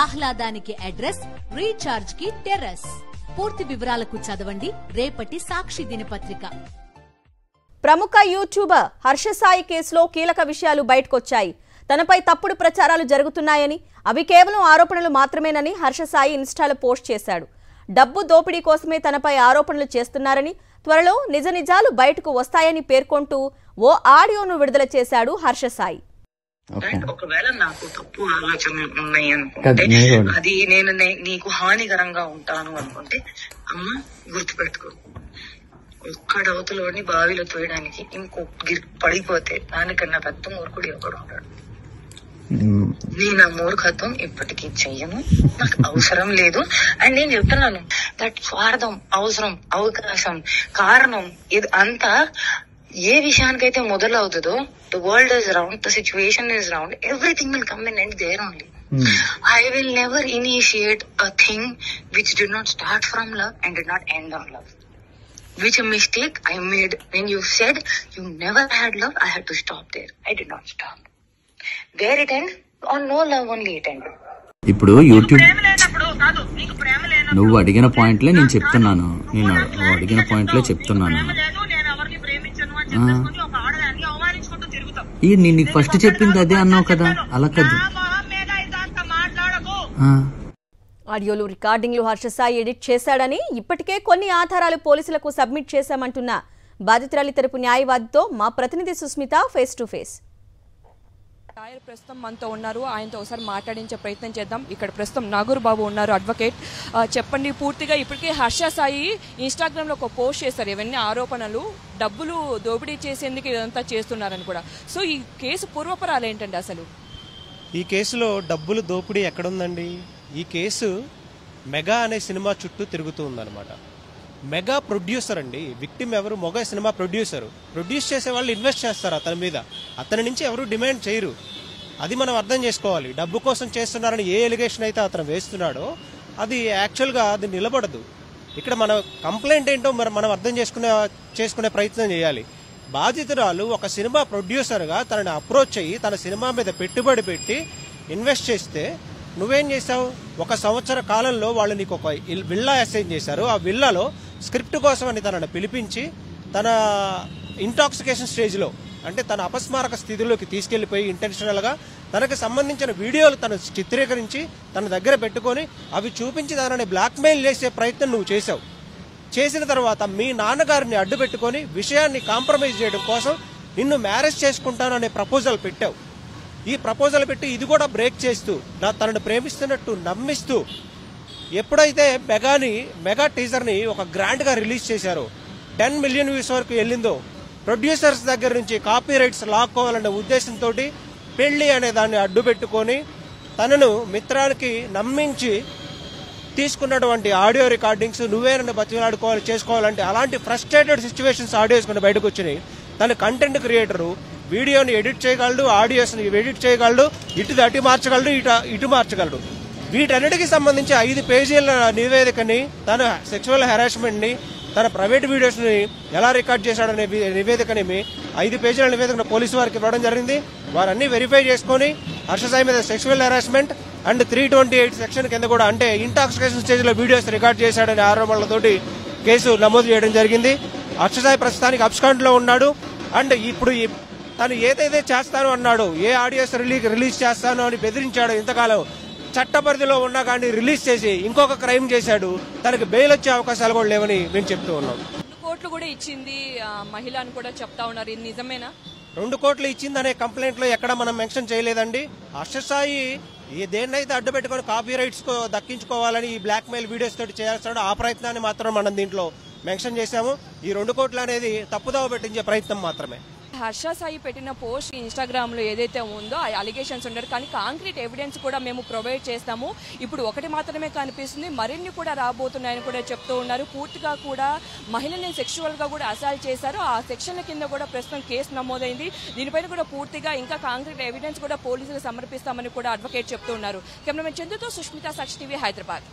ఆహ్లాదానికి address, recharge కి terrace. పూర్తి వివరాలకు చదవండి రేపటి సాక్షి దినపత్రిక. ప్రముఖ యూట్యూబర్ హర్ష సాయి కేసులో కీలక విషయాలు బయటకొచ్చాయి. తనపై తప్పుడు ప్రచారాలు జరుగుతున్నాయని, అవి కేవలం ఆరోపణలు మాత్రమేనని హర్ష సాయి ఇన్స్టాలో పోస్ట్ చేశాడు. డబ్బు దోపిడీ కోసమే తనపై ఆరోపణలు చేస్తున్నారని, త్వరలో నిజ నిజాలు బయటకు వస్తాయని పేర్కొంటూ ఓ ఆడియోను విడుదల చేశాడు హర్ష సాయి. ఒకవేళ నాకు తప్పు ఆలోచనలు ఉన్నాయి అనుకుంటే, అది నేను నీకు హానికరంగా ఉంటాను అనుకుంటే, అమ్మ గుర్తుపెట్టుకో, ఒక్కడ అవతలోని బావిలో తోయడానికి ఇంకో పడిపోతే దానికన్నా పెద్ద మూర్ఖుడు ఎవడు ఉంటాడు. నేను ఆ మూర్ఖత్వం ఇప్పటికీ చెయ్యను, నాకు అవసరం లేదు. అండ్ నేను చెప్తున్నాను, దట్ స్వార్థం, అవసరం, అవకాశం, కారణం ఇది అంతా ఏ విషయానికైతే మొదలవుతుందో, the world is round, the situation is round, everything will come in and there only. I will never initiate a thing which did not start from love and did not end on love. Which a mistake I made when you said you never had love, I had to stop there. I did not stop. Where it end? On no love only it end. ఇప్పుడు YouTube నువ్వు అడిగిన పాయింట్లే నేను చెప్తున్నాను. నువ్వు అడిగిన పాయింట్లే చెప్తున్నాను. నేను నీకు ఫస్ట్ చెప్పింది అదే అన్నావు కదా, అలా కదా. ఆడియోలు, రికార్డింగ్లు హర్ష సాయి ఎడిట్ చేశాడని ఇప్పటికే కొన్ని ఆధారాలు పోలీసులకు సబ్మిట్ చేశామంటున్న బాధితురాలి తరపు న్యాయవాదితో మా ప్రతినిధి Susmita face to face. Lawyer ప్రస్తుతం మనతో ఉన్నారు, ఆయనతో ఒకసారి మాట్లాడించే ప్రయత్నం చేద్దాం. ఇక్కడ ప్రస్తుతం నాగూర్ బాబు ఉన్నారు, అడ్వకేట్. చెప్పండి, పూర్తిగా ఇప్పటికే హర్ష సాయి ఇన్స్టాగ్రామ్లో ఒక పోస్ట్ చేశారు, ఇవన్నీ ఆరోపణలు, డబ్బులు దోపిడీ చేసేందుకు ఇదంతా చేస్తున్నారని కూడా. సో ఈ కేసు పూర్వపరాలు ఏంటండి అసలు? ఈ కేసులో డబ్బులు దోపిడీ ఎక్కడుందండి? ఈ కేసు మెగా అనే సినిమా చుట్టూ తిరుగుతూ ఉందన్నమాట. మెగా ప్రొడ్యూసర్ అండి, విక్టిమ్ ఎవరు? మొగ సినిమా ప్రొడ్యూసర్. ప్రొడ్యూస్ చేసే వాళ్ళు ఇన్వెస్ట్ చేస్తారు అతని మీద, అతని నుంచి ఎవరు డిమాండ్ చేయరు. అది మనం అర్థం చేసుకోవాలి. డబ్బు కోసం చేస్తున్నారని ఏ ఎలిగేషన్ అయితే అతను వేస్తున్నాడో అది యాక్చువల్గా అది నిలబడదు. ఇక్కడ మన కంప్లైంట్ ఏంటో మనం అర్థం చేసుకునే ప్రయత్నం చేయాలి. బాధితురాలు ఒక సినిమా ప్రొడ్యూసర్గా తనని అప్రోచ్ అయ్యి తన సినిమా మీద పెట్టుబడి పెట్టి ఇన్వెస్ట్ చేస్తే నువ్వేం చేసావు? 1 సంవత్సర కాలంలో వాళ్ళు నీకు ఒక విల్లా అసైన్ చేశారు. ఆ విల్లాలో స్క్రిప్ట్ కోసం అని తనను పిలిపించి తన ఇంటాక్సికేషన్ స్టేజ్లో, అంటే తన అపస్మారక స్థితిలోకి తీసుకెళ్లిపోయి ఇంటెన్షనల్గా తనకు సంబంధించిన వీడియోలు తను చిత్రీకరించి తన దగ్గర పెట్టుకొని అవి చూపించి తనని బ్లాక్మెయిల్ చేసే ప్రయత్నం నువ్వు చేశావు. చేసిన తర్వాత మీ నాన్నగారిని అడ్డు పెట్టుకొని విషయాన్ని కాంప్రమైజ్ చేయడం కోసం నిన్ను మ్యారేజ్ చేసుకుంటాను అనే ప్రపోజల్ పెట్టావు. ఈ ప్రపోజల్ పెట్టి ఇది కూడా బ్రేక్ చేస్తూ తనను ప్రేమిస్తున్నట్టు నమ్మిస్తూ ఎప్పుడైతే మెగా టీజర్ని ఒక గ్రాండ్గా రిలీజ్ చేశారో, 10 మిలియన్ వ్యూస్ వరకు వెళ్ళిందో, ప్రొడ్యూసర్స్ దగ్గర నుంచి కాపీ రైట్స్ లాక్కోవాలనే ఉద్దేశంతో పెళ్లి అనే దాన్ని అడ్డు పెట్టుకొని తనను మిత్రానికి నమ్మించి తీసుకున్నటువంటి ఆడియో రికార్డింగ్స్ నువ్వే నన్ను చేసుకోవాలంటే అలాంటి ఫ్రస్ట్రేటెడ్ సిచ్యువేషన్స్ ఆడియోస్ కొన్ని బయటకు వచ్చినాయి. తన కంటెంట్ క్రియేటరు వీడియోని ఎడిట్ చేయగలడు, ఆడియోస్ని ఎడిట్ చేయగలడు, అటు మార్చగలడు, ఇటు మార్చగలడు. వీటన్నిటికీ సంబంధించి 5 పేజీల నివేదికని, తన సెక్సువల్ హెరాస్మెంట్ని, తన ప్రైవేట్ వీడియోస్ని ఎలా రికార్డ్ చేశాడనే నివేదికని 5 పేజీల నివేదికను పోలీసు వారికి ఇవ్వడం జరిగింది. వారన్నీ వెరిఫై చేసుకుని హర్ష సాయి మీద సెక్సువల్ హెరాస్మెంట్ అండ్ 328 సెక్షన్ కింద కూడా, అంటే ఇంటాక్సికేషన్ స్టేజ్లో వీడియోస్ రికార్డ్ చేశాడనే ఆరోపణలతోటి కేసు నమోదు చేయడం జరిగింది. హర్ష సాయి ప్రస్తుతానికి అబ్స్కాండ్లో ఉన్నాడు. అండ్ ఇప్పుడు తను ఏదైతే చేస్తాను అన్నాడు, ఏ ఆడియోస్ రిలీజ్ చేస్తాను అని బెదిరించాడు, ఇంతకాలం చట్ట పరిధిలో ఉన్నా కానీ రిలీజ్ చేసి ఇంకొక క్రైమ్ చేశాడు. తనకి బెయిల్ వచ్చే అవకాశాలు కూడా లేవని మేము చెప్తూ ఉన్నాం. 2 కోట్లు కూడా ఇచ్చింది మహిళ అని కూడా చెప్తా ఉన్నారు, ఇది నిజమేనా? 2 కోట్లు ఇచ్చిందనే కంప్లైంట్ లో ఎక్కడ మనం మెన్షన్ చేయలేదండి. హర్ష సాయి దేన్నైతే అడ్డు పెట్టుకుని కాపీ రైట్స్ దక్కించుకోవాలని ఈ బ్లాక్ మెయిల్ వీడియోస్ తోటి చేస్తాడో ఆ ప్రయత్నాన్ని మాత్రం మనం దీంట్లో మెన్షన్ చేశాము. ఈ 2 కోట్లు అనేది తప్పుదోవ పెట్టించే ప్రయత్నం మాత్రమే. హర్ష సాయి పెట్టిన పోస్ట్ ఇన్స్టాగ్రామ్ లో ఏదైతే ఉందో ఆ అలిగేషన్స్ ఉండరు, కానీ కాంక్రీట్ ఎవిడెన్స్ కూడా మేము ప్రొవైడ్ చేస్తాము. ఇప్పుడు ఒకటి మాత్రమే కనిపిస్తుంది, మరిన్ని కూడా రాబోతున్నాయని కూడా చెప్తూ ఉన్నారు. పూర్తిగా కూడా మహిళని సెక్షువల్ గా కూడా అసాల్ట్ చేశారు. ఆ సెక్షన్ల కింద కూడా ప్రస్తుతం కేసు నమోదైంది. దీనిపైన కూడా పూర్తిగా ఇంకా కాంక్రీట్ ఎవిడెన్స్ కూడా పోలీసులు సమర్పిస్తామని కూడా అడ్వకేట్ చెప్తూ ఉన్నారు. కెమెరామెన్ చందుతో సుష్మిత, సాక్షి టీవీ, హైదరాబాద్.